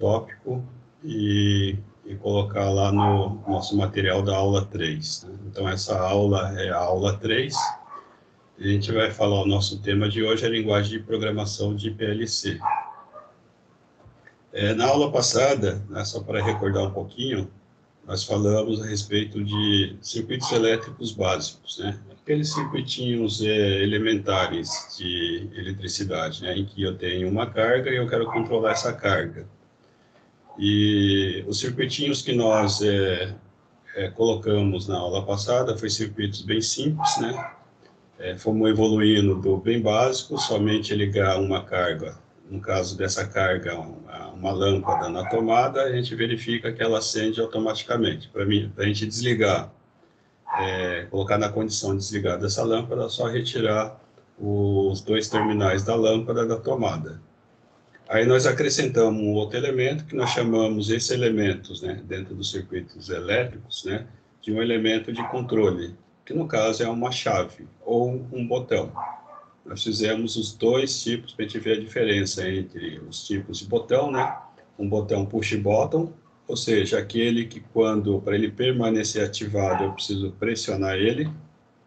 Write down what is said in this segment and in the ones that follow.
tópico e colocar lá no nosso material da aula 3. Né? Então, essa aula é a aula 3. E a gente vai falar, o nosso tema de hoje é a linguagem de programação de PLC. Na aula passada, né, só para recordar um pouquinho, nós falamos a respeito de circuitos elétricos básicos, né? Aqueles circuitinhos elementares de eletricidade, né? Em que eu tenho uma carga e eu quero controlar essa carga. E os circuitinhos que nós colocamos na aula passada foi circuitos bem simples, né? Fomos evoluindo do bem básico, somente ligar uma carga, no caso dessa carga, uma lâmpada na tomada, a gente verifica que ela acende automaticamente. Para a gente desligar, colocar na condição de desligar dessa lâmpada, é só retirar os 2 terminais da lâmpada da tomada. Aí nós acrescentamos um outro elemento que nós chamamos esse elemento, né, dentro dos circuitos elétricos, né, de um elemento de controle, que no caso é uma chave ou um botão. Nós fizemos os 2 tipos para a gente ver a diferença entre os tipos de botão, né? Um botão push button, ou seja, aquele que para ele permanecer ativado eu preciso pressionar ele.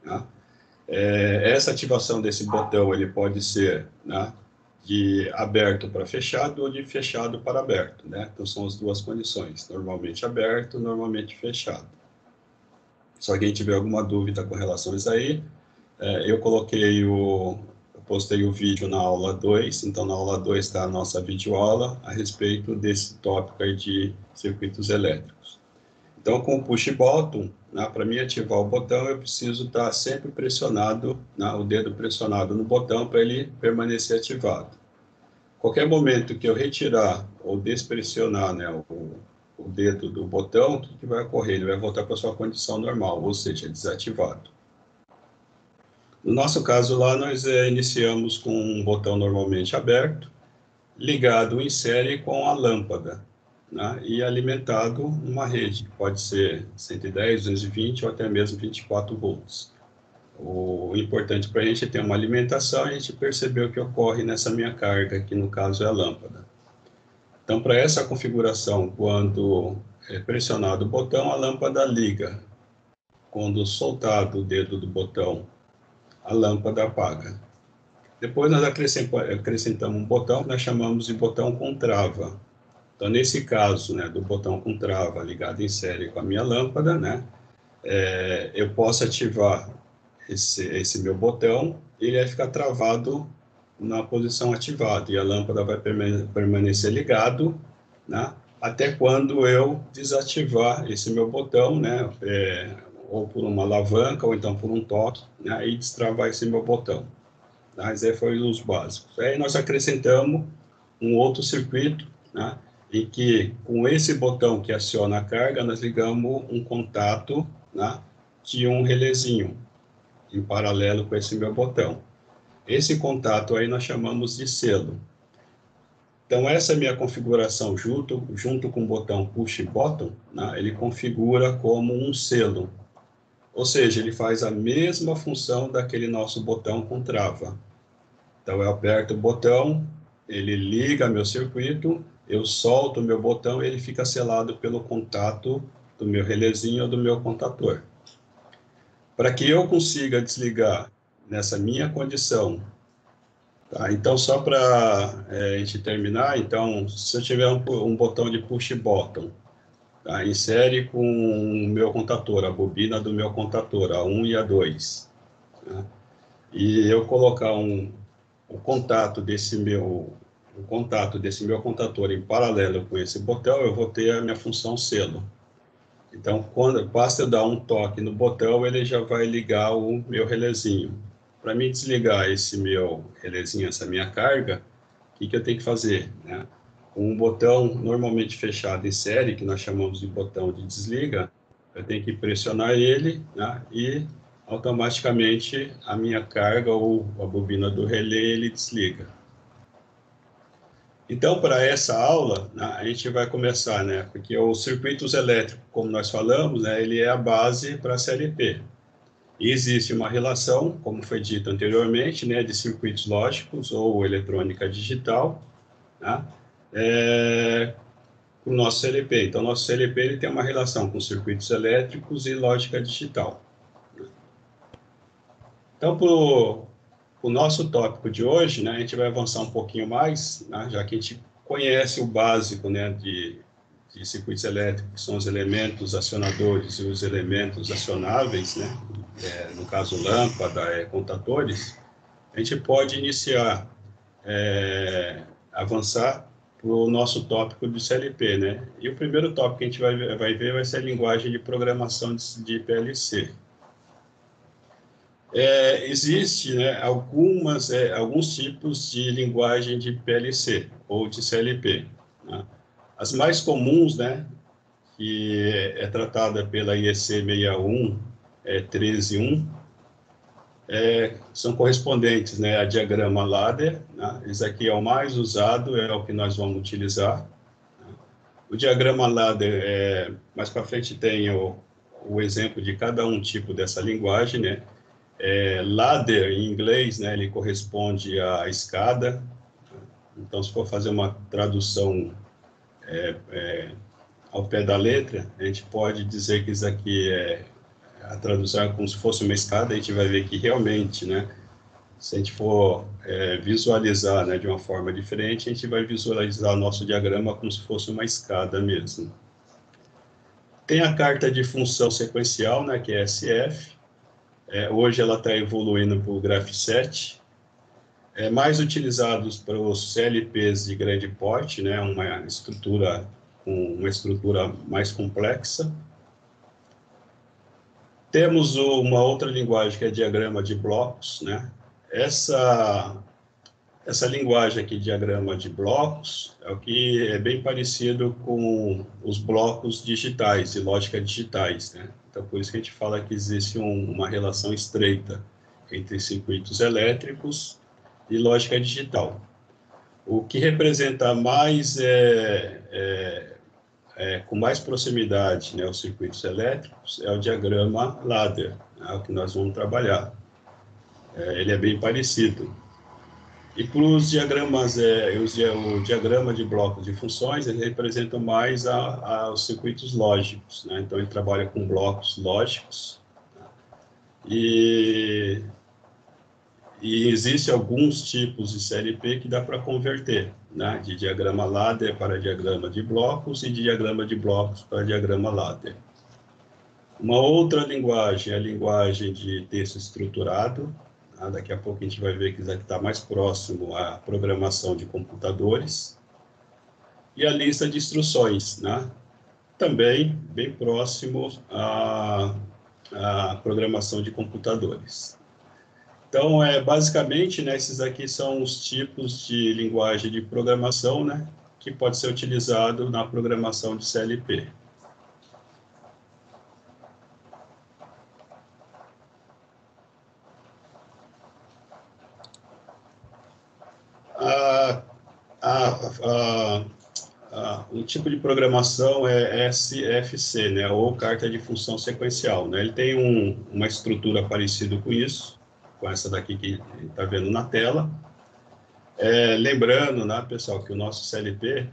Né? Essa ativação desse botão ele pode ser, né, de aberto para fechado ou de fechado para aberto, né? Então são as 2 condições, normalmente aberto, normalmente fechado. Se alguém tiver alguma dúvida com relação a isso aí, eu postei o vídeo na aula 2, então na aula 2 está a nossa videoaula a respeito desse tópico aí de circuitos elétricos. Então, com o push button, né, para mim ativar o botão, eu preciso estar sempre pressionado, né, o dedo pressionado no botão para ele permanecer ativado. Qualquer momento que eu retirar ou despressionar, né, o dedo do botão, o que vai ocorrer? Ele vai voltar para a sua condição normal, ou seja, desativado. No nosso caso lá, nós iniciamos com um botão normalmente aberto, ligado em série com a lâmpada, né, e alimentado numa rede, pode ser 110, 220 ou até mesmo 24 volts. O importante para a gente é ter uma alimentação e a gente perceber o que ocorre nessa minha carga, que no caso é a lâmpada. Então, para essa configuração, quando é pressionado o botão, a lâmpada liga. Quando soltado o dedo do botão, a lâmpada apaga. Depois nós acrescentamos um botão que nós chamamos de botão com trava. Então, nesse caso, né, do botão com trava ligado em série com a minha lâmpada, né, eu posso ativar esse meu botão, ele vai ficar travado na posição ativada e a lâmpada vai permanecer ligado, né, até quando eu desativar esse meu botão, né, ou por uma alavanca ou então por um toque, né, e destravar esse meu botão. Mas aí foi os básicos. Aí nós acrescentamos um outro circuito, né, em que com esse botão que aciona a carga, nós ligamos um contato, né, de um relézinho em paralelo com esse meu botão. Esse contato aí nós chamamos de selo. Então, essa é a minha configuração junto com o botão push button, né, ele configura como um selo. Ou seja, ele faz a mesma função daquele nosso botão com trava. Então, eu aperto o botão, ele liga meu circuito, eu solto o meu botão e ele fica selado pelo contato do meu relézinho ou do meu contator. Para que eu consiga desligar nessa minha condição, tá? Então, só para a gente terminar, então, se eu tiver um botão de push button, tá, em série com o meu contator, a bobina do meu contator, a 1 e a 2, tá? E eu colocar o contato desse meu contator em paralelo com esse botão, eu vou ter a minha função selo. Então, basta eu dar um toque no botão, ele já vai ligar o meu relézinho. Para mim desligar esse meu relézinho, essa minha carga, o que eu tenho que fazer, né? Com um botão normalmente fechado em série, que nós chamamos de botão de desliga, eu tenho que pressionar ele, né, e automaticamente a minha carga ou a bobina do relé ele desliga. Então, para essa aula, né, a gente vai começar, né, porque os circuitos elétricos, como nós falamos, né, ele é a base para a série P. E existe uma relação, como foi dito anteriormente, né, de circuitos lógicos ou eletrônica digital, né, o nosso CLP. Então, nosso CLP ele tem uma relação com circuitos elétricos e lógica digital. Então, para o nosso tópico de hoje, né, a gente vai avançar um pouquinho mais, né, já que a gente conhece o básico, né, de circuitos elétricos, que são os elementos acionadores e os elementos acionáveis, né, no caso lâmpada, contadores. A gente pode iniciar, avançar para o nosso tópico de CLP, né? E o primeiro tópico que a gente vai ver vai ser a linguagem de programação de PLC. Existe, né, alguns tipos de linguagem de PLC ou de CLP. Né? As mais comuns, né, que é tratada pela IEC 61, 13.1, são correspondentes, né, a diagrama ladder. Né? Esse aqui é o mais usado, é o que nós vamos utilizar. Né? O diagrama ladder, mais para frente tem o exemplo de cada um tipo dessa linguagem, né? Ladder, em inglês, né, ele corresponde à escada. Então, se for fazer uma tradução ao pé da letra, a gente pode dizer que isso aqui a tradução é como se fosse uma escada. A gente vai ver que realmente, né, se a gente for visualizar, né, de uma forma diferente, a gente vai visualizar o nosso diagrama como se fosse uma escada mesmo. Tem a carta de função sequencial, né, que é SF. Hoje ela está evoluindo para o Graph7, mais utilizados para os CLPs de grande porte, né, uma estrutura mais complexa. Temos uma outra linguagem que é diagrama de blocos, né? Essa linguagem aqui, diagrama de blocos, é o que é bem parecido com os blocos digitais, de lógica digitais, né? Então, por isso que a gente fala que existe uma relação estreita entre circuitos elétricos e lógica digital. O que representa mais, com mais proximidade, né, os circuitos elétricos, é o diagrama ladder, né, o que nós vamos trabalhar. Ele é bem parecido. E para os diagramas, o diagrama de blocos de funções, ele representa mais os circuitos lógicos, né? Então, ele trabalha com blocos lógicos. E existem alguns tipos de CLP que dá para converter, né? De diagrama ladder para diagrama de blocos e de diagrama de blocos para diagrama ladder. Uma outra linguagem é a linguagem de texto estruturado. Daqui a pouco a gente vai ver que isso aqui está mais próximo à programação de computadores. E a lista de instruções, né? Também bem próximo à programação de computadores. Então, basicamente, né, esses aqui são os tipos de linguagem de programação, né, que pode ser utilizado na programação de CLP. O tipo de programação é SFC, né, ou carta de função sequencial, né? Ele tem uma estrutura parecida com isso, com essa daqui que está vendo na tela. Lembrando, né, pessoal, que o nosso CLP,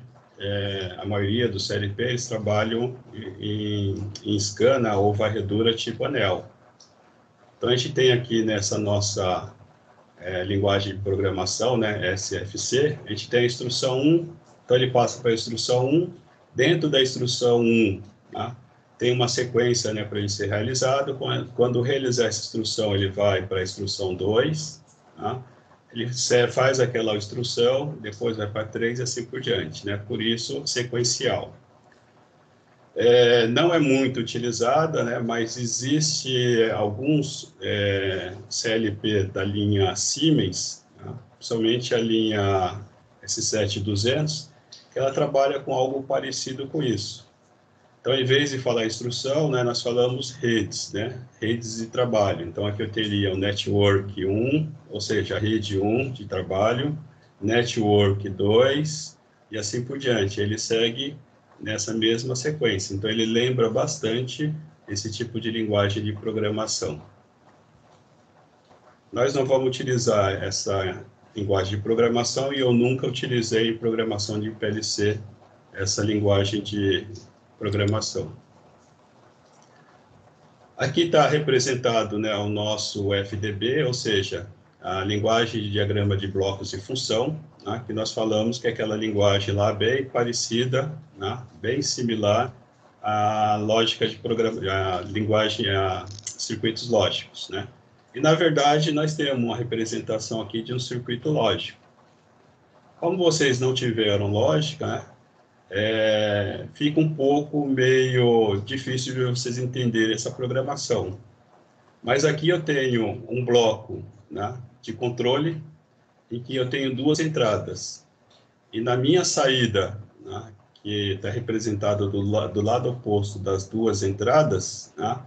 a maioria dos CLP, eles trabalham em scan ou varredura tipo anel. Então, a gente tem aqui nessa nossa linguagem de programação, né, SFC, a gente tem a instrução 1, então ele passa para a instrução 1, dentro da instrução 1, tá, tem uma sequência, né, para ele ser realizado. Quando realizar essa instrução, ele vai para a instrução 2, tá, ele faz aquela instrução, depois vai para 3 e assim por diante, né, por isso sequencial. Não é muito utilizada, né, mas existe alguns CLP da linha Siemens, né, principalmente a linha S7200, que ela trabalha com algo parecido com isso. Então, em vez de falar instrução, né, nós falamos redes, né, redes de trabalho. Então, aqui eu teria o Network 1, ou seja, a rede 1 de trabalho, Network 2, e assim por diante. Ele segue nessa mesma sequência. Então, ele lembra bastante esse tipo de linguagem de programação. Nós não vamos utilizar essa linguagem de programação e eu nunca utilizei em programação de PLC essa linguagem de programação. Aqui está representado, né, o nosso FDB, ou seja, a linguagem de diagrama de blocos de função, né, que nós falamos que é aquela linguagem lá bem parecida, né, bem similar à lógica de a linguagem, a circuitos lógicos, né? E, na verdade, nós temos uma representação aqui de um circuito lógico. Como vocês não tiveram lógica, né, fica um pouco meio difícil de vocês entenderem essa programação. Mas aqui eu tenho um bloco, né, de controle, em que eu tenho duas entradas. E na minha saída, né, que está representada do lado oposto das duas entradas, né,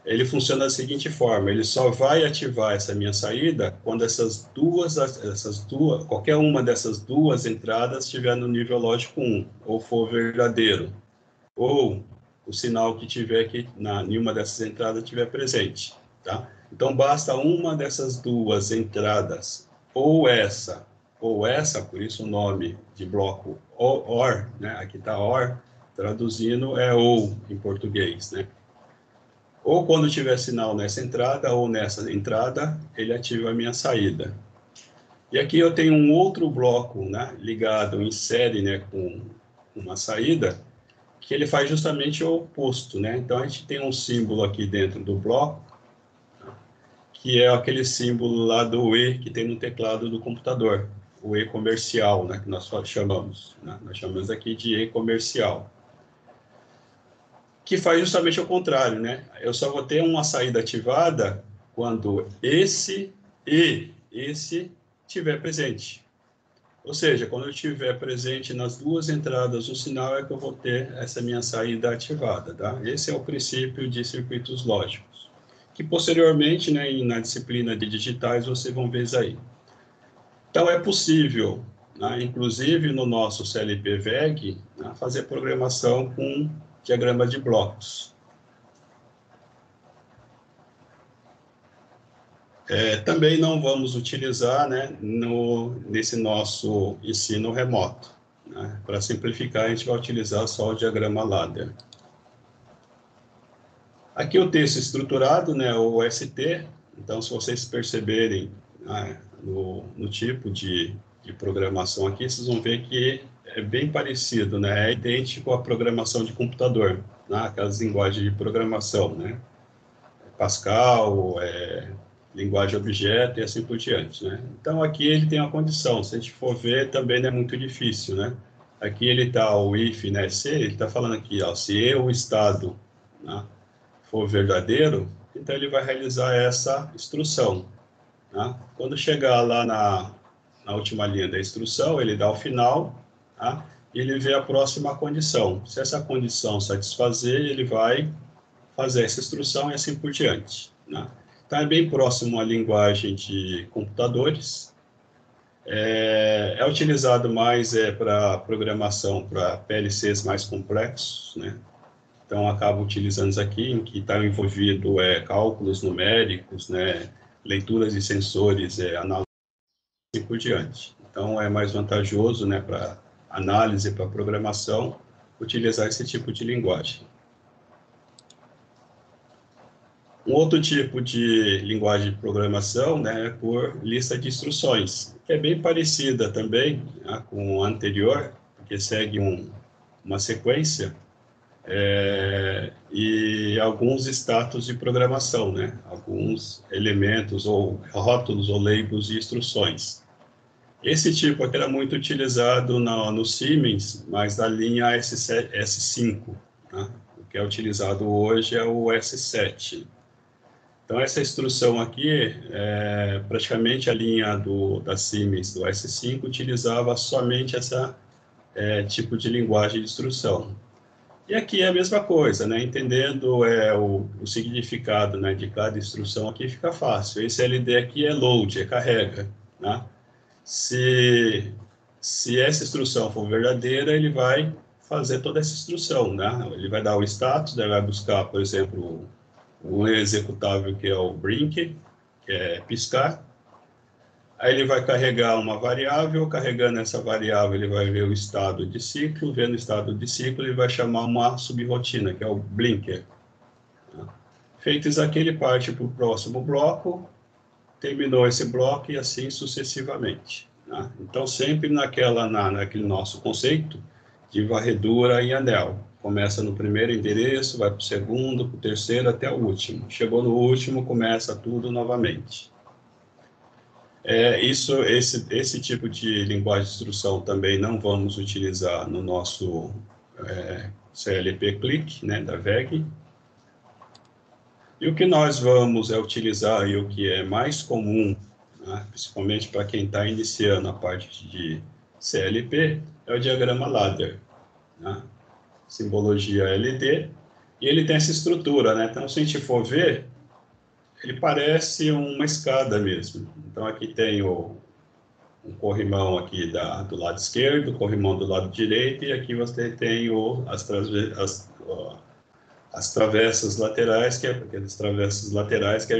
ele funciona da seguinte forma: ele só vai ativar essa minha saída quando qualquer uma dessas duas entradas estiver no nível lógico 1, ou for verdadeiro, ou o sinal que tiver aqui em uma dessas entradas estiver presente, tá? Então, basta uma dessas duas entradas, ou essa, por isso o nome de bloco OR, né? Aqui está OR, traduzindo é ou em português, né? Ou quando tiver sinal nessa entrada ou nessa entrada, ele ativa a minha saída. E aqui eu tenho um outro bloco, né, ligado em série, né, com uma saída, que ele faz justamente o oposto, né? Então a gente tem um símbolo aqui dentro do bloco, que é aquele símbolo lá do E que tem no teclado do computador, o E comercial, né, que nós chamamos, né? Nós chamamos aqui de E comercial, que faz justamente o contrário, né? Eu só vou ter uma saída ativada quando esse e esse estiver presente. Ou seja, quando eu estiver presente nas duas entradas, o sinal é que eu vou ter essa minha saída ativada, tá? Esse é o princípio de circuitos lógicos, que posteriormente, né, na disciplina de digitais, vocês vão ver isso aí. Então, é possível, né, inclusive no nosso CLP-VEG, né, fazer programação com diagrama de blocos. Também não vamos utilizar, né, nesse nosso ensino remoto, né? Para simplificar, a gente vai utilizar só o diagrama ladder. Aqui o texto estruturado, né, o ST. Então, se vocês perceberem, né, no tipo de programação aqui, vocês vão ver que é bem parecido, né? É idêntico à programação de computador, né? Aquelas linguagens de programação, né? Pascal, linguagem objeto e assim por diante, né? Então, aqui ele tem uma condição, se a gente for ver, também não é muito difícil, né? Aqui ele está, o if, né, se, ele está falando aqui, ó, se o estado, né, for verdadeiro, então ele vai realizar essa instrução, né? Quando chegar lá na última linha da instrução, ele dá o final, tá? E ele vê a próxima condição. Se essa condição satisfazer, ele vai fazer essa instrução e assim por diante, né? Então, é bem próximo à linguagem de computadores. É utilizado mais para programação para PLCs mais complexos, né? Então, acaba utilizando isso aqui, em que está envolvido cálculos numéricos, né? Leituras de sensores, análise e assim por diante. Então, é mais vantajoso, né, para análise, para programação, utilizar esse tipo de linguagem. Um outro tipo de linguagem de programação, né, é por lista de instruções, que é bem parecida também, né, com a anterior, porque segue uma sequência e alguns status de programação, né, alguns elementos ou rótulos ou labels de instruções. Esse tipo aqui era muito utilizado no Siemens, mas da linha S5, né? O que é utilizado hoje é o S7. Então, essa instrução aqui, praticamente a linha da Siemens, do S5, utilizava somente esse tipo de linguagem de instrução. E aqui é a mesma coisa, né? Entendendo o significado, né, de cada instrução aqui fica fácil. Esse LD aqui é load, é carrega, né? Se essa instrução for verdadeira, ele vai fazer toda essa instrução, né? Ele vai dar o status, ele vai buscar, por exemplo, um executável que é o brink, que é piscar. Aí ele vai carregar uma variável, carregando essa variável ele vai ver o estado de ciclo, vendo o estado de ciclo ele vai chamar uma subrotina, que é o blinker. Feito isso aqui, ele parte para o próximo bloco, terminou esse bloco e assim sucessivamente. Né? Então, sempre naquele nosso conceito de varredura em anel. Começa no primeiro endereço, vai para o segundo, para o terceiro, até o último. Chegou no último, começa tudo novamente. Esse tipo de linguagem de instrução também não vamos utilizar no nosso CLP Click, né, da VEG. E o que nós vamos utilizar, e o que é mais comum, né, principalmente para quem está iniciando a parte de CLP, é o diagrama ladder, né? Simbologia LD, e ele tem essa estrutura, né? Então, se a gente for ver, ele parece uma escada mesmo. Então, aqui tem um corrimão aqui do lado esquerdo, corrimão do lado direito, e aqui você tem as travessas laterais, que é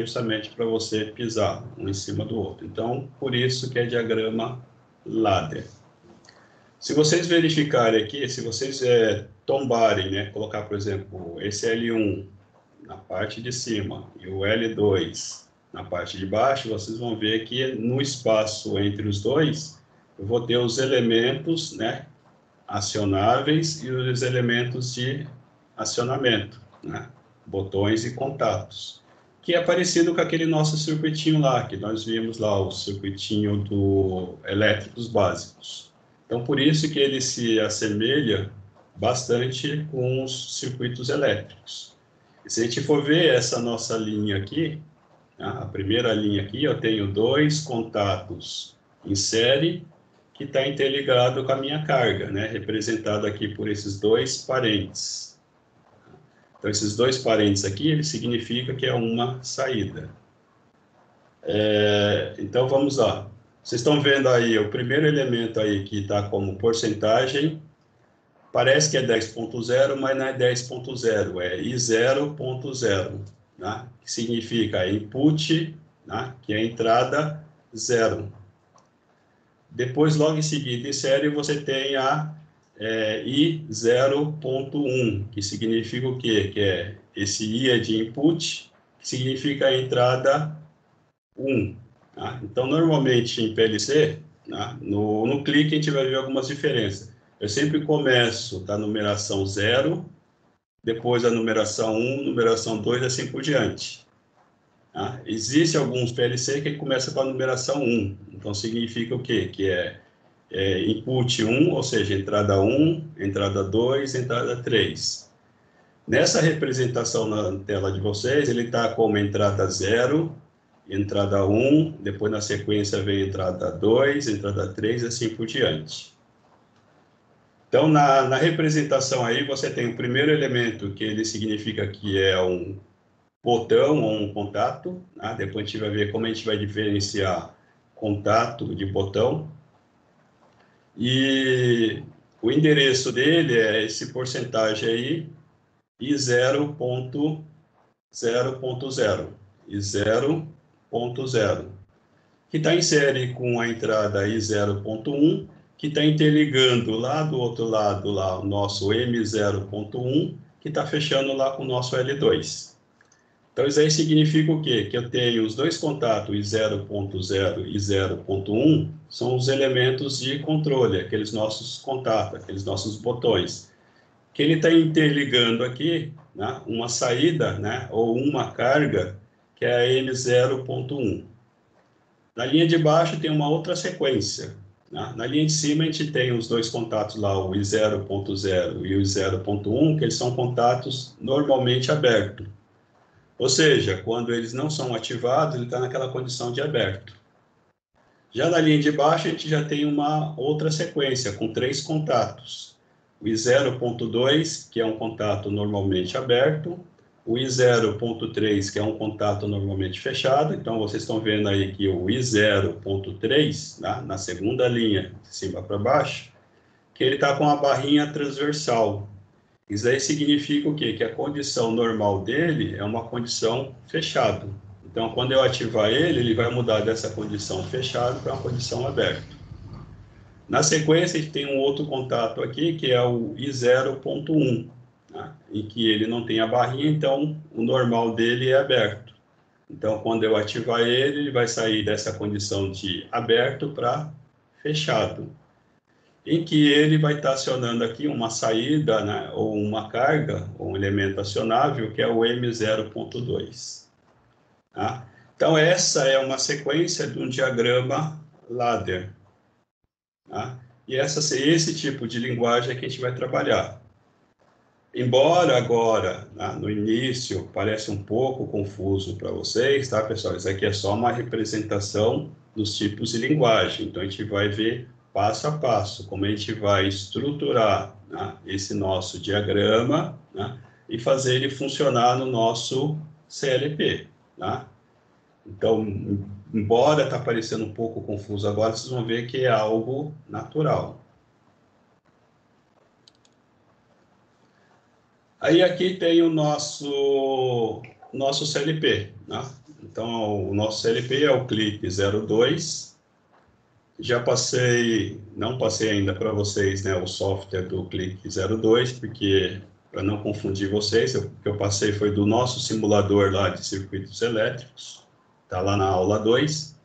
justamente para você pisar um em cima do outro. Então, por isso que é diagrama ladder. Se vocês verificarem aqui, se vocês tombarem, né, colocar, por exemplo, esse L1 na parte de cima e o L2 na parte de baixo, vocês vão ver que no espaço entre os dois, eu vou ter os elementos, né, acionáveis e os elementos de acionamento, né, botões e contatos, que é parecido com aquele nosso circuitinho lá, que nós vimos lá, o circuitinho do elétricos básicos. Então, por isso que ele se assemelha bastante com os circuitos elétricos. E se a gente for ver essa nossa linha aqui, a primeira linha aqui, eu tenho dois contatos em série que está interligado com a minha carga, né? Representado aqui por esses dois parentes. Então, esses dois parentes aqui, ele significa que é uma saída. Então, vamos lá. Vocês estão vendo aí o primeiro elemento aí que está como porcentagem, parece que é 10.0, mas não é 10.0, é I0.0, né? Que significa input, né? Que é a entrada 0. Depois, logo em seguida, em série, você tem a I0.1, que significa o quê? Que é esse I é de input, que significa a entrada 1. Tá? Então, normalmente, em PLC, tá? no clique, a gente vai ver algumas diferenças. Eu sempre começo da numeração 0, depois a numeração 1, numeração 2, assim por diante. Tá? Existe alguns PLC que começa com a numeração 1. Então, significa o quê? Que é input 1, ou seja, entrada 1, entrada 2, entrada 3. Nessa representação na tela de vocês, ele está como entrada 0, entrada 1, depois na sequência vem entrada 2, entrada 3, assim por diante. Então, na representação aí, você tem o primeiro elemento, que ele significa que é um botão ou um contato, né? Depois a gente vai ver como a gente vai diferenciar contato de botão. E o endereço dele é esse porcentagem aí, I0.0.0, I0.0, que está em série com a entrada I0.1, que está interligando lá do outro lado lá o nosso M0.1, que está fechando lá com o nosso L2. Então, isso aí significa o quê? Que eu tenho os dois contatos, I0.0 e 0.1, são os elementos de controle, aqueles nossos contatos, aqueles nossos botões. Que ele está interligando aqui, né, uma saída, né, ou uma carga, que é a M0.1. Na linha de baixo tem uma outra sequência. Né? Na linha de cima a gente tem os dois contatos lá, o I0.0 e o I0.1, que eles são contatos normalmente abertos. Ou seja, quando eles não são ativados, ele está naquela condição de aberto. Já na linha de baixo, a gente já tem uma outra sequência, com 3 contatos. O I0.2, que é um contato normalmente aberto, o I0.3, que é um contato normalmente fechado. Então, vocês estão vendo aí que o I0.3, né, na segunda linha, de cima para baixo, que ele está com a barrinha transversal. Isso aí significa o quê? Que a condição normal dele é uma condição fechada. Então, quando eu ativar ele, ele vai mudar dessa condição fechado para uma condição aberta. Na sequência, a gente tem um outro contato aqui, que é o I0.1, né, em que ele não tem a barrinha, então o normal dele é aberto. Então, quando eu ativar ele, ele vai sair dessa condição de aberto para fechado, em que ele vai estar acionando aqui uma saída, né, ou uma carga, ou um elemento acionável, que é o M0.2. Tá? Então, essa é uma sequência de um diagrama ladder. Tá? E esse tipo de linguagem é que a gente vai trabalhar. Embora agora, né, no início, pareça um pouco confuso para vocês, tá, pessoal? Isso aqui é só uma representação dos tipos de linguagem. Então, a gente vai ver passo a passo como a gente vai estruturar, né, esse nosso diagrama, né, e fazer ele funcionar no nosso CLP. Tá? Então, embora está parecendo um pouco confuso agora, vocês vão ver que é algo natural. Aí aqui tem o nosso CLP, né? Então, o nosso CLP é o CLIP 02. Já não passei ainda para vocês, né, o software do CLIP 02, porque, para não confundir vocês, o que eu passei foi do nosso simulador lá de circuitos elétricos, está lá na aula 2.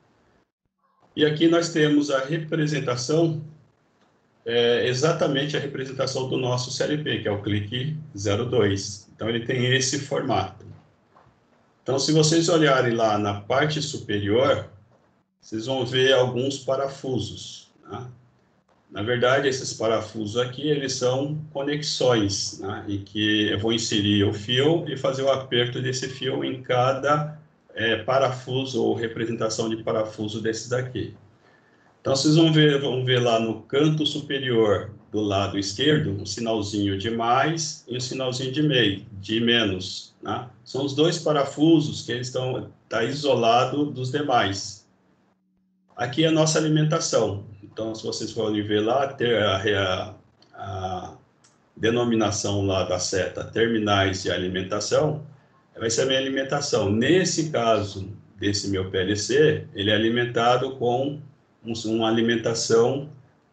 E aqui nós temos a representação, exatamente a representação do nosso CLP, que é o CLIP 02. Então, ele tem esse formato. Então, se vocês olharem lá na parte superior, vocês vão ver alguns parafusos. Né? Na verdade, esses parafusos aqui, eles são conexões, né? Em que eu vou inserir o fio e fazer o aperto desse fio em cada parafuso ou representação de parafuso desses daqui. Então, vocês vão ver lá no canto superior do lado esquerdo um sinalzinho de mais e um sinalzinho de menos. Né? São os dois parafusos que eles tá isolado dos demais. Aqui é a nossa alimentação. Então, se vocês forem ver lá, ter a denominação lá da seta terminais de alimentação, vai ser a minha alimentação. Nesse caso desse meu PLC, ele é alimentado com uma alimentação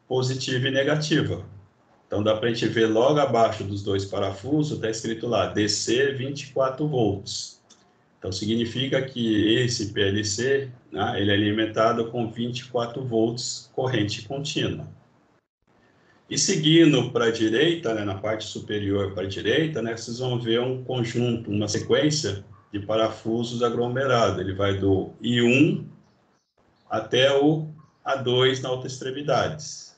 positiva e negativa. Então, dá para a gente ver logo abaixo dos dois parafusos, está escrito lá, DC 24 volts. Então, significa que esse PLC, né, ele é alimentado com 24 volts corrente contínua. E seguindo para a direita, né, na parte superior para a direita, né, vocês vão ver um conjunto, uma sequência de parafusos aglomerados. Ele vai do I1 até o A2 na outra extremidades.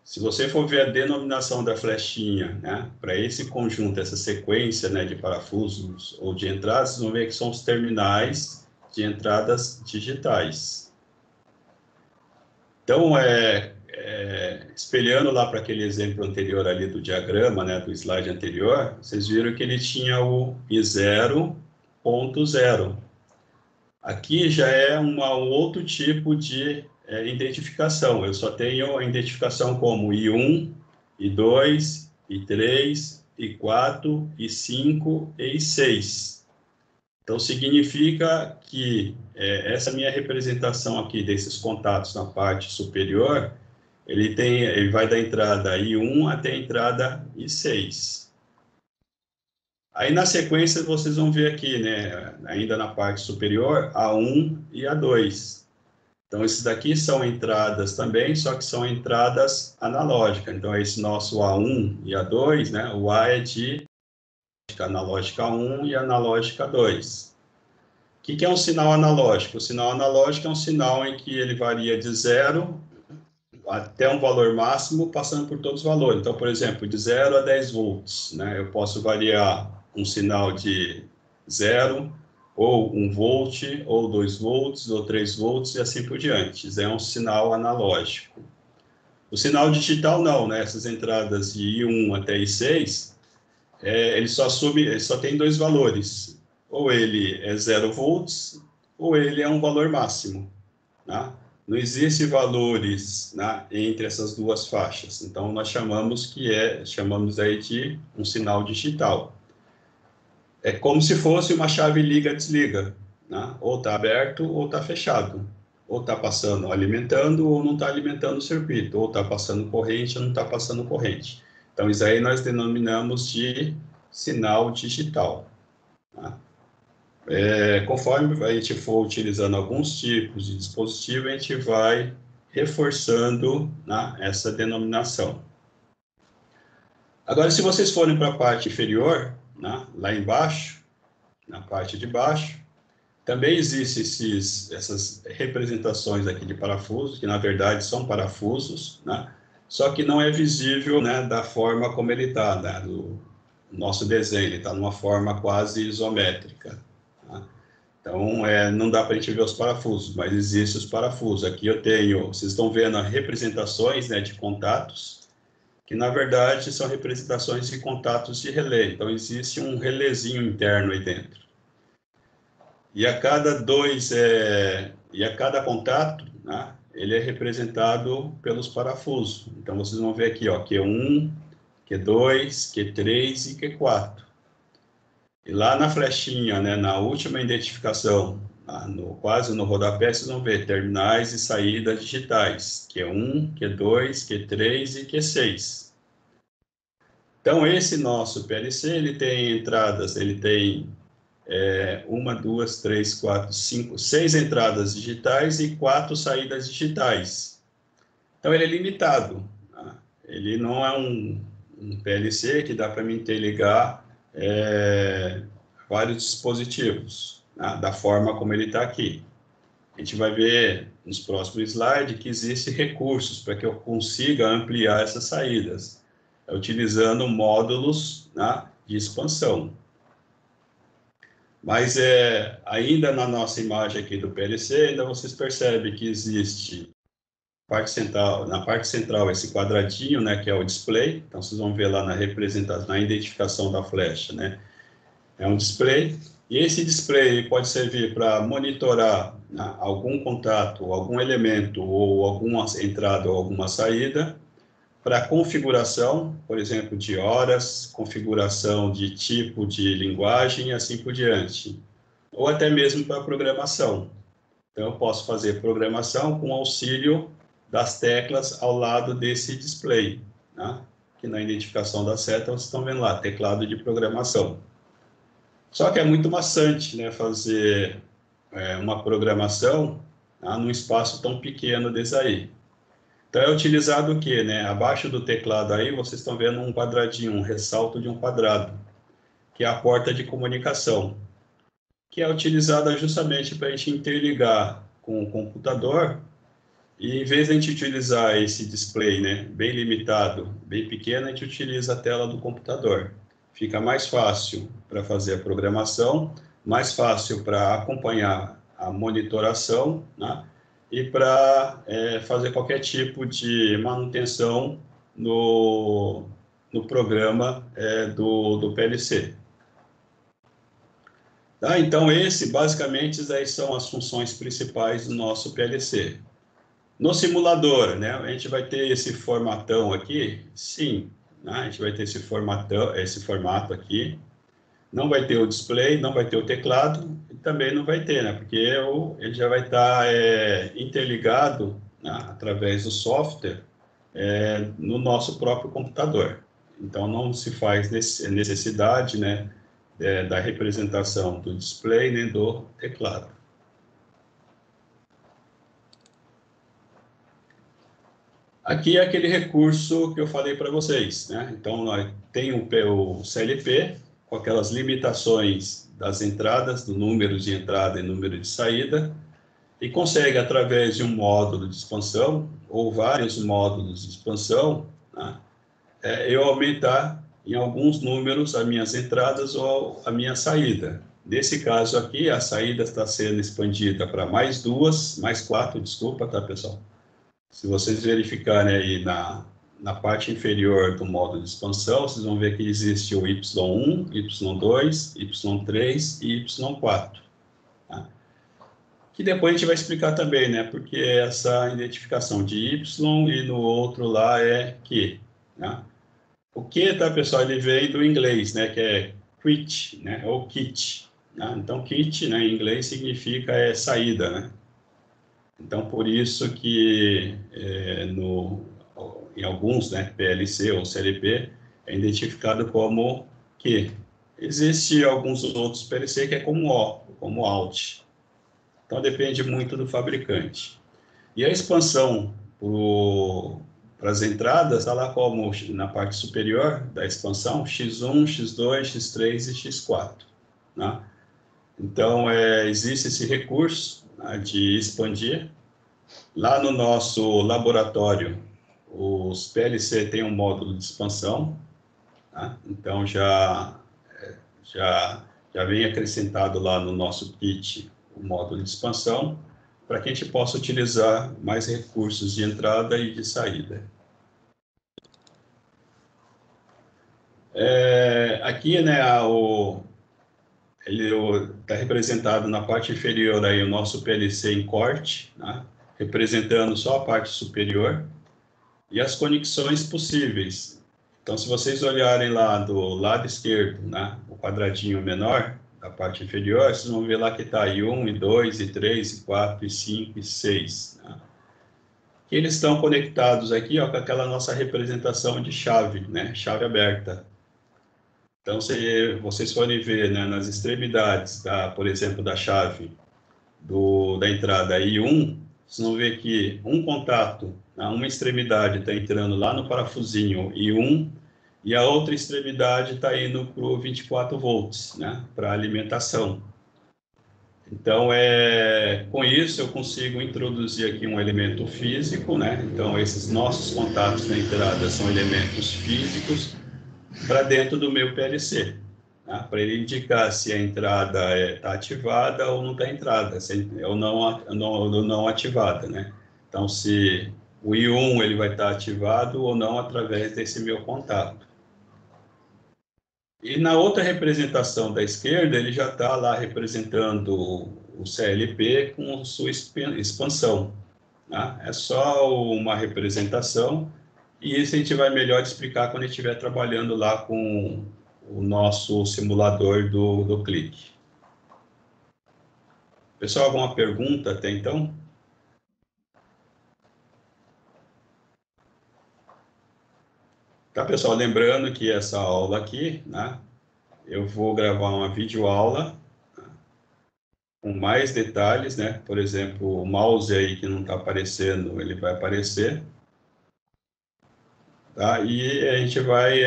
Se você for ver a denominação da flechinha, né, para esse conjunto, essa sequência, né, de parafusos ou de entradas, vocês vão ver que são os terminais de entradas digitais. Então, espelhando lá para aquele exemplo anterior ali do diagrama, né, do slide anterior, vocês viram que ele tinha o I0.0. Aqui já é um outro tipo de identificação. Eu só tenho a identificação como I1, I2, I3, I4, I5 e I6. Então, significa que essa minha representação aqui desses contatos na parte superior, ele vai da entrada I1 até a entrada I6. Aí, na sequência, vocês vão ver aqui, né, ainda na parte superior, A1 e A2. Então, esses daqui são entradas também, só que são entradas analógicas. Então, esse nosso A1 e A2, né, o A é de analógica 1 e analógica 2. O que é um sinal analógico? O sinal analógico é um sinal em que ele varia de 0 até um valor máximo, passando por todos os valores. Então, por exemplo, de 0 a 10 volts, né, eu posso variar um sinal de 0, ou 1 volt, ou 2 volts, ou 3 volts, e assim por diante. Isso é um sinal analógico. O sinal digital não, né? Essas entradas de I1 até I6, ele só tem dois valores. Ou ele é 0 volts, ou ele é um valor máximo. Né? Não existe valores, né, entre essas duas faixas. Então, nós chamamos aí de um sinal digital. É como se fosse uma chave liga-desliga. né? Ou está aberto ou está fechado. Ou está passando, alimentando ou não está alimentando o circuito. Ou está passando corrente ou não está passando corrente. Então, isso aí nós denominamos de sinal digital. Tá? Conforme a gente for utilizando alguns tipos de dispositivo, a gente vai reforçando, né, essa denominação. Agora, se vocês forem para a parte inferior, né, lá embaixo, na parte de baixo, também existem essas representações aqui de parafusos, que na verdade são parafusos, né, só que não é visível, né, da forma como ele está, né, do nosso desenho, ele está numa forma quase isométrica. Tá? Então, não dá para a gente ver os parafusos, mas existem os parafusos. Aqui eu tenho, vocês estão vendo as representações, né, de contatos, que na verdade são representações de contatos de relé. Então, existe um relézinho interno aí dentro. E a cada contato, né, ele é representado pelos parafusos. Então, vocês vão ver aqui, ó, Q1, Q2, Q3 e Q4. E lá na flechinha, né, na última identificação, quase no rodapé, vocês vão ver terminais e saídas digitais, Q1, Q2, Q3 e Q6. Então, esse nosso PLC, ele tem entradas, ele tem 1, 2, 3, 4, 5, 6 entradas digitais e 4 saídas digitais. Então, ele é limitado. Tá? Ele não é um PLC que dá para me interligar vários dispositivos, né, da forma como ele está aqui. A gente vai ver nos próximos slides que existem recursos para que eu consiga ampliar essas saídas, utilizando módulos, né, de expansão. Mas ainda na nossa imagem aqui do PLC, ainda vocês percebem que existe na parte central esse quadradinho, né, que é o display. Então vocês vão ver lá na representação, na identificação da flecha, né, é um display. E esse display pode servir para monitorar, né, algum contato, algum elemento ou alguma entrada ou alguma saída, para configuração, por exemplo, de horas, configuração de tipo de linguagem e assim por diante. Ou até mesmo para programação. Então, eu posso fazer programação com auxílio das teclas ao lado desse display, né? Que na identificação da seta, vocês estão vendo lá, teclado de programação. Só que é muito maçante, né, fazer uma programação, tá, num espaço tão pequeno desse aí. Então, é utilizado o quê, né? Abaixo do teclado aí, vocês estão vendo um quadradinho, um ressalto de um quadrado, que é a porta de comunicação, que é utilizada justamente para a gente interligar com o computador, e em vez de a gente utilizar esse display, né, bem limitado, bem pequeno, a gente utiliza a tela do computador. Fica mais fácil para fazer a programação, mais fácil para acompanhar a monitoração, né, e para fazer qualquer tipo de manutenção no programa do PLC. Tá? Então, basicamente, aí são as funções principais do nosso PLC. No simulador, né, a gente vai ter esse formatão aqui, sim, né, a gente vai ter esse formato aqui, não vai ter o display, não vai ter o teclado, e também não vai ter, né, porque ele já vai estar interligado, né, através do software no nosso próprio computador. Então, não se faz necessidade, né, da representação do display nem do teclado. Aqui é aquele recurso que eu falei para vocês, né? Então, tem o CLP, com aquelas limitações das entradas, do número de entrada e número de saída, e consegue, através de um módulo de expansão, ou vários módulos de expansão, né, eu aumentar em alguns números as minhas entradas ou a minha saída. Nesse caso aqui, a saída está sendo expandida para mais 4, desculpa, tá, pessoal? Se vocês verificarem aí na parte inferior do módulo de expansão, vocês vão ver que existe o Y1, Y2, Y3 e Y4. Tá? Que depois a gente vai explicar também, né? Porque essa identificação de Y e no outro lá é Q. Tá? O Q, tá, pessoal, ele vem do inglês, né? Que é quit, né? Ou kit. né? Então, kit, né, em inglês significa saída, né? Então, por isso que em alguns, né, PLC ou CLP, é identificado como Q. Existe alguns outros PLC que é como O, como Alt. Então, depende muito do fabricante. E a expansão para as entradas está lá como na parte superior da expansão, X1, X2, X3 e X4. Né? Então, existe esse recurso, né, de expandir. Lá no nosso laboratório, os PLC têm um módulo de expansão, tá? Então já vem acrescentado lá no nosso kit o módulo de expansão, para que a gente possa utilizar mais recursos de entrada e de saída. Aqui, né, ele está representado na parte inferior aí o nosso PLC em corte, né, representando só a parte superior, e as conexões possíveis. Então, se vocês olharem lá do lado esquerdo, né, o quadradinho menor, da parte inferior, vocês vão ver lá que está I1, I2, I3, I4, I5, I6. Né? Que eles estão conectados aqui, ó, com aquela nossa representação de chave, né, chave aberta. Então, se vocês forem ver, né, nas extremidades, por exemplo, da chave da entrada I1, vocês vão ver que um contato, uma extremidade está entrando lá no parafusinho I1 e a outra extremidade está indo para o 24 volts, né, para alimentação. Então, com isso eu consigo introduzir aqui um elemento físico, né? Então, esses nossos contatos na entrada são elementos físicos para dentro do meu PLC. Né, para ele indicar se a entrada está ativada ou não está entrada, ou não ativada, né? Então, se o I1 ele vai estar ativado ou não através desse meu contato. E na outra representação da esquerda, ele já está lá representando o CLP com sua expansão. Né? É só uma representação, e isso a gente vai melhor explicar quando a gente estiver trabalhando lá com o nosso simulador do clique. Pessoal, alguma pergunta até então? Tá, pessoal, lembrando que essa aula aqui, né, eu vou gravar uma videoaula, né, com mais detalhes, né? Por exemplo, o mouse aí que não está aparecendo, ele vai aparecer. Tá? E a gente vai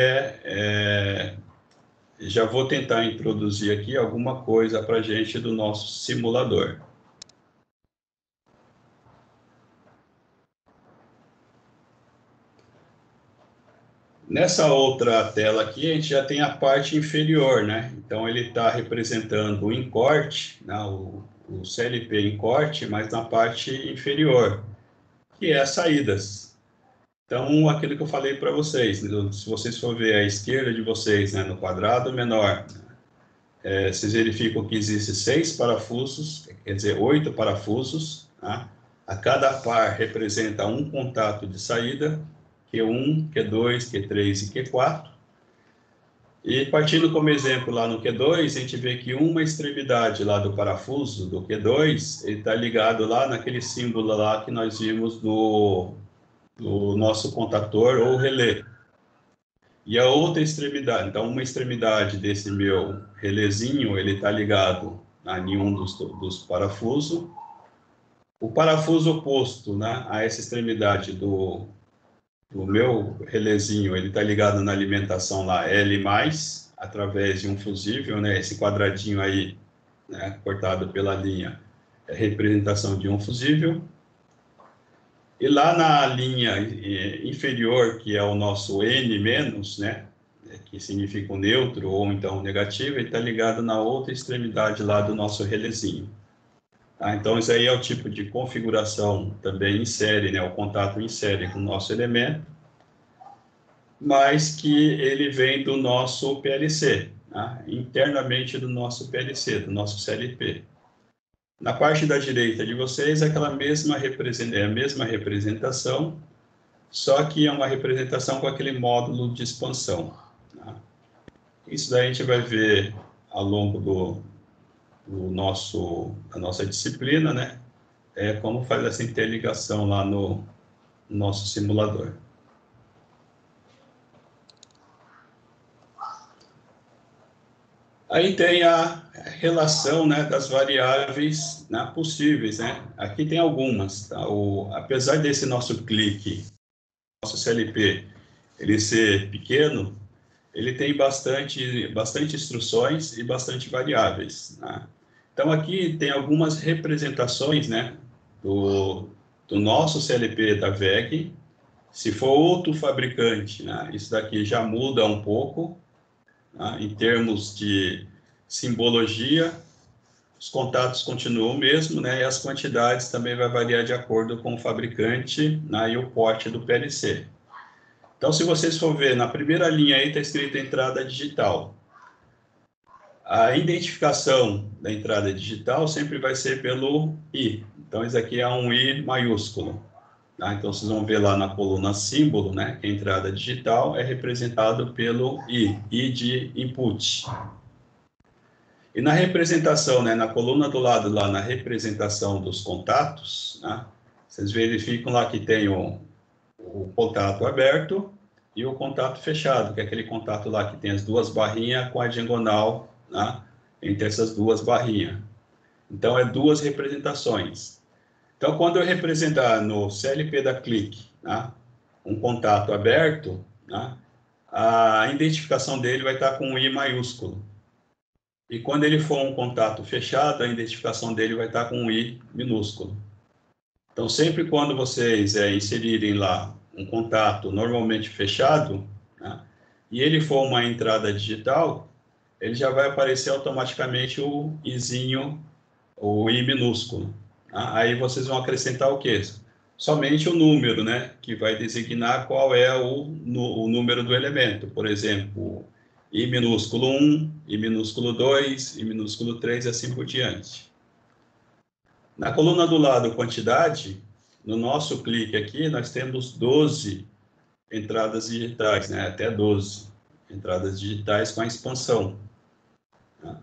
já vou tentar introduzir aqui alguma coisa para a gente do nosso simulador. Nessa outra tela aqui, a gente já tem a parte inferior, né? Então, ele está representando o encorte, né? o CLP encorte, mas na parte inferior, que é as saídas. Então, aquilo que eu falei para vocês, se vocês for ver à esquerda de vocês, né, no quadrado menor, vocês verificam que existem 6 parafusos, quer dizer, 8 parafusos, tá? A cada par representa um contato de saída, Q1, Q2, Q3 e Q4. E partindo como exemplo lá no Q2, a gente vê que uma extremidade lá do parafuso do Q2, ele está ligado lá naquele símbolo lá que nós vimos do nosso contator ou relé. E a outra extremidade, então uma extremidade desse meu relézinho, ele está ligado a nenhum dos parafusos. O parafuso oposto, né, a essa extremidade do meu relézinho, ele está ligado na alimentação lá L+, através de um fusível, né, esse quadradinho aí, né, cortado pela linha, é representação de um fusível. E lá na linha inferior, que é o nosso N-, né, que significa o neutro ou então o negativo, ele está ligado na outra extremidade lá do nosso relézinho. Tá? Então, isso aí é o tipo de configuração também em série, né, o contato em série com o nosso elemento, mas que ele vem do nosso PLC, tá? Internamente do nosso PLC, do nosso CLP. Na parte da direita de vocês, é a mesma representação, só que é uma representação com aquele módulo de expansão. Tá? Isso daí a gente vai ver ao longo a nossa disciplina, né? É como faz essa interligação lá no nosso simulador. Aí tem a relação, né, das variáveis, né, possíveis, né? Aqui tem algumas, tá? Apesar desse nosso clique, nosso CLP, ele ser pequeno, ele tem bastante instruções e bastante variáveis, né? Então aqui tem algumas representações, né, do nosso CLP da VEG. Se for outro fabricante, né, isso daqui já muda um pouco, né, em termos de simbologia, os contatos continuam o mesmo, né, e as quantidades também vai variar de acordo com o fabricante, né, e o porte do PLC. Então, se vocês for ver, na primeira linha aí está escrito entrada digital. A identificação da entrada digital sempre vai ser pelo I. Então, isso aqui é um I maiúsculo. Tá? Então, vocês vão ver lá na coluna símbolo, né, que a entrada digital é representado pelo I de input. E na representação, né, na coluna do lado, lá na representação dos contatos, né, vocês verificam lá que tem o contato aberto e o contato fechado, que é aquele contato lá que tem as duas barrinhas com a diagonal, né, entre essas duas barrinhas. Então, é duas representações. Então, quando eu representar no CLP da Click, né, um contato aberto, né, a identificação dele vai estar com um I maiúsculo. E quando ele for um contato fechado, a identificação dele vai estar com um I minúsculo. Então, sempre quando vocês inserirem lá um contato normalmente fechado, né, e ele for uma entrada digital, ele já vai aparecer automaticamente o Izinho, o I minúsculo. Tá? Aí vocês vão acrescentar o quê? Somente o número, né, que vai designar qual é o número do elemento. Por exemplo, I minúsculo 1, I minúsculo 2, I minúsculo 3 e assim por diante. Na coluna do lado, quantidade, no nosso clique aqui, nós temos 12 entradas digitais, né? Até 12 entradas digitais com a expansão. Tá?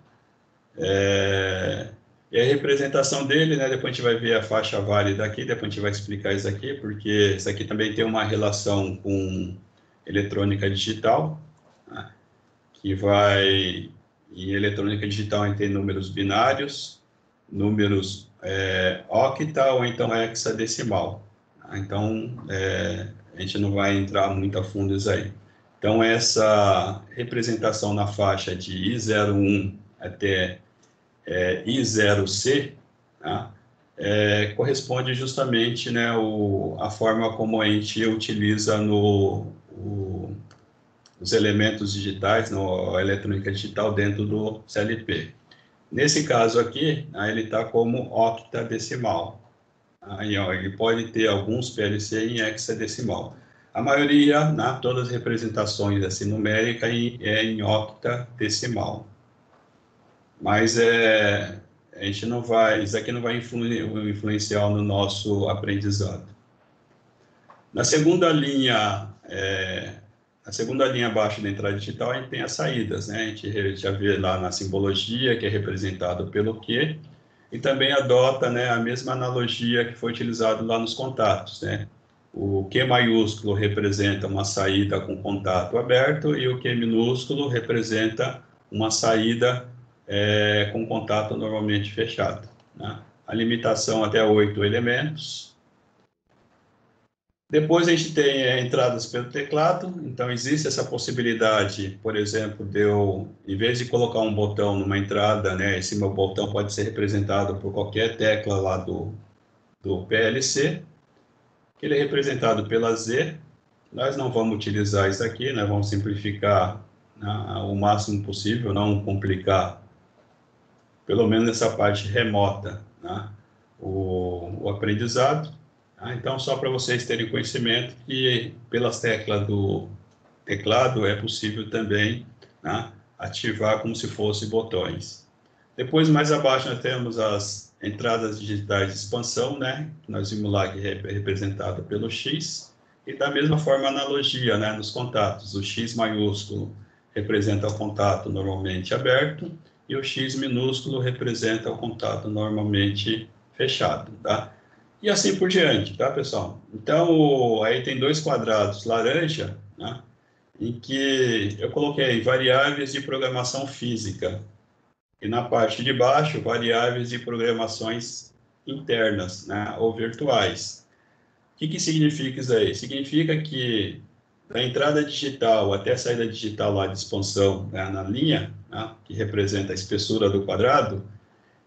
E a representação dele, né? Depois a gente vai ver a faixa válida aqui, depois a gente vai explicar isso aqui, porque isso aqui também tem uma relação com eletrônica digital, né? Que vai... Em eletrônica digital a gente tem números binários, números octa ou então hexadecimal. Então, a gente não vai entrar muito a fundo nisso aí. Então, essa representação na faixa de I01 até I0C, tá? Corresponde justamente, né, a forma como a gente utiliza os elementos digitais, a eletrônica digital dentro do CLP. Nesse caso aqui, ele está como octadecimal. Aí, ele pode ter alguns PLC em hexadecimal. A maioria, né, todas as representações assim, numéricas é em octadecimal. Mas a gente não vai, isso aqui não vai influenciar no nosso aprendizado. Na segunda linha abaixo da entrada digital, a gente tem as saídas, né? A gente já vê lá na simbologia, que é representado pelo Q, e também adota, né, a mesma analogia que foi utilizada lá nos contatos, né? O Q maiúsculo representa uma saída com contato aberto e o Q minúsculo representa uma saída com contato normalmente fechado, né? A limitação até 8 elementos. Depois a gente tem entradas pelo teclado, então existe essa possibilidade, por exemplo, de eu, em vez de colocar um botão numa entrada, né, esse meu botão pode ser representado por qualquer tecla lá do PLC, que ele é representado pela Z. Nós não vamos utilizar isso aqui, né, vamos simplificar, né, o máximo possível, não complicar, pelo menos essa parte remota, né, o aprendizado. Então, só para vocês terem conhecimento que pelas teclas do teclado é possível também, né, ativar como se fossem botões. Depois, mais abaixo, nós temos as entradas digitais de expansão, né, que nós vimos lá que é representada pelo X, e da mesma forma analogia, né, nos contatos. O X maiúsculo representa o contato normalmente aberto, e o X minúsculo representa o contato normalmente fechado, tá? E assim por diante, tá, pessoal? Então, aí tem dois quadrados laranja, né, em que eu coloquei variáveis de programação física. E na parte de baixo, variáveis de programações internas, né, ou virtuais. O que significa isso aí? Significa que da entrada digital até a saída digital lá de expansão, né, na linha, né, que representa a espessura do quadrado,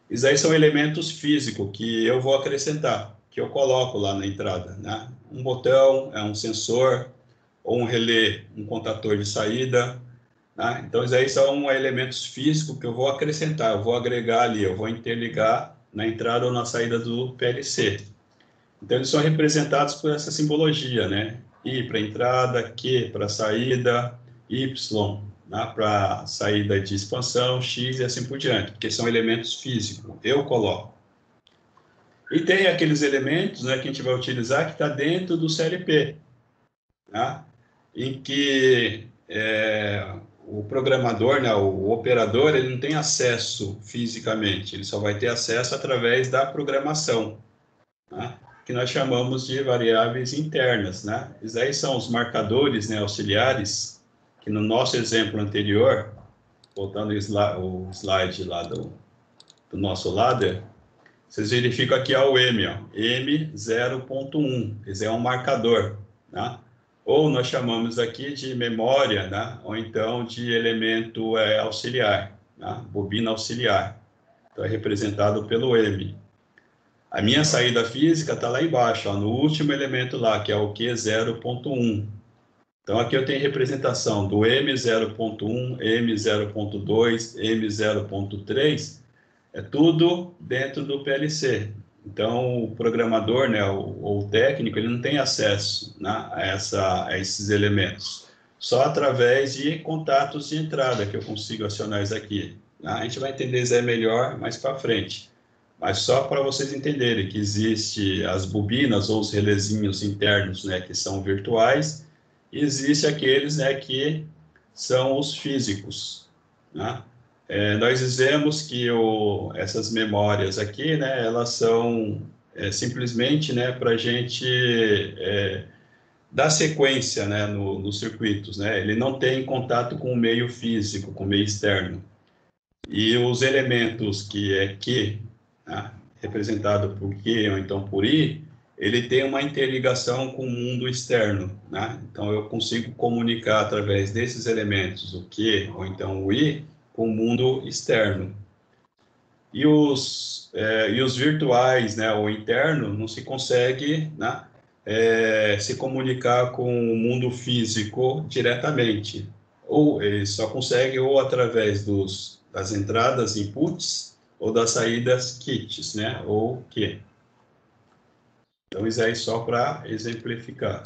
isso aí são elementos físicos que eu vou acrescentar, que eu coloco lá na entrada, né? Um botão, um sensor, ou um relé, um contator de saída, né? Então, isso aí são elementos físicos que eu vou acrescentar, eu vou agregar ali, eu vou interligar na entrada ou na saída do PLC. Então, eles são representados por essa simbologia, né? I para entrada, Q para saída, Y, né, para saída de expansão, X e assim por diante, porque são elementos físicos, eu coloco. E tem aqueles elementos, né, que a gente vai utilizar que está dentro do CLP, né, em que o programador, né, o operador, ele não tem acesso fisicamente, ele só vai ter acesso através da programação, né, que nós chamamos de variáveis internas, né? Esses aí são os marcadores, né, auxiliares, que no nosso exemplo anterior, voltando o slide lá do nosso ladder, vocês verificam aqui ó, o M, ó, M0.1, esse é um marcador, né? Ou nós chamamos aqui de memória, né? Ou então de elemento auxiliar, né? Bobina auxiliar, então é representado pelo M. A minha saída física está lá embaixo, ó, no último elemento lá, que é o Q0.1. Então, aqui eu tenho representação do M0.1, M0.2, M0.3, é tudo dentro do PLC. Então, o programador, né, ou o técnico, ele não tem acesso, né, a esses elementos. Só através de contatos de entrada que eu consigo acionar isso aqui. A gente vai entender isso aí melhor mais para frente. Mas só para vocês entenderem que existe as bobinas ou os relézinhos internos, né, que são virtuais, e existe aqueles, né, que são os físicos, né? Nós dizemos que essas memórias aqui, né, elas são simplesmente, né, para a gente dar sequência, né, nos circuitos, né? Ele não tem contato com o meio físico, com o meio externo. E os elementos que é Q, né, representado por Q ou então por I, ele tem uma interligação com o mundo externo, né? Então eu consigo comunicar através desses elementos, o Q ou então o I, com o mundo externo. E os virtuais, né, o interno, não se consegue, né, se comunicar com o mundo físico diretamente. Ou ele só consegue ou através das entradas inputs ou das saídas kits, né, ou Q. Então, isso aí só para exemplificar.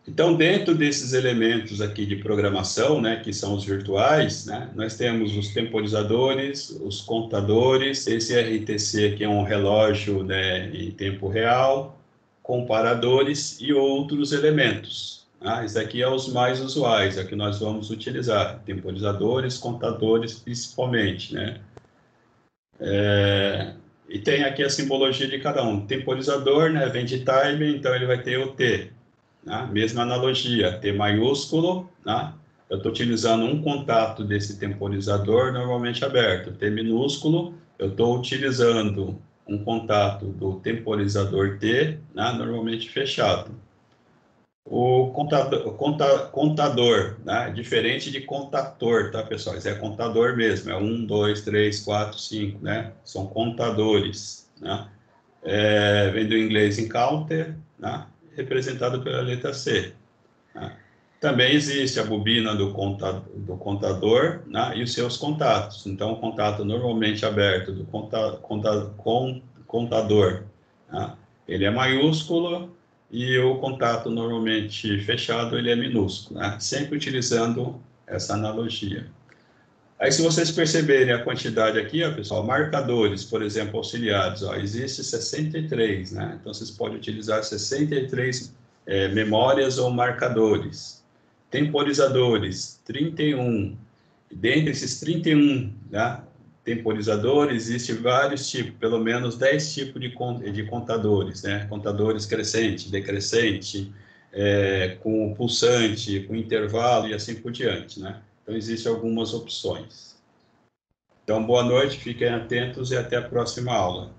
Então, dentro desses elementos aqui de programação, né, que são os virtuais, né, nós temos os temporizadores, os contadores, esse RTC que é um relógio, né, em tempo real, comparadores e outros elementos. Esse aqui é os mais usuais, é que nós vamos utilizar, temporizadores, contadores principalmente, né. E tem aqui a simbologia de cada um. Temporizador, né, vem de time, então ele vai ter o T. Né? Mesma analogia, T maiúsculo, né? Eu estou utilizando um contato desse temporizador normalmente aberto. T minúsculo, eu estou utilizando um contato do temporizador T, né? Normalmente fechado. O contador, né? Diferente de contator, tá, pessoal? Isso é contador mesmo, é 1, 2, 3, 4, 5, né? São contadores, né? Vem do inglês encounter, né? Representado pela letra C. Né? Também existe a bobina do contador, né? E os seus contatos. Então, o contato normalmente aberto do contador, né? Ele é maiúsculo e o contato normalmente fechado ele é minúsculo, né? Sempre utilizando essa analogia. Aí, se vocês perceberem a quantidade aqui, ó, pessoal, marcadores, por exemplo, auxiliares, ó, existe 63, né? Então, vocês podem utilizar 63 memórias ou marcadores. Temporizadores, 31. Dentre esses 31, né, temporizadores, existem vários tipos, pelo menos 10 tipos de contadores, né? Contadores crescente, decrescente, com pulsante, com intervalo e assim por diante, né? Então, existem algumas opções. Então, boa noite, fiquem atentos e até a próxima aula.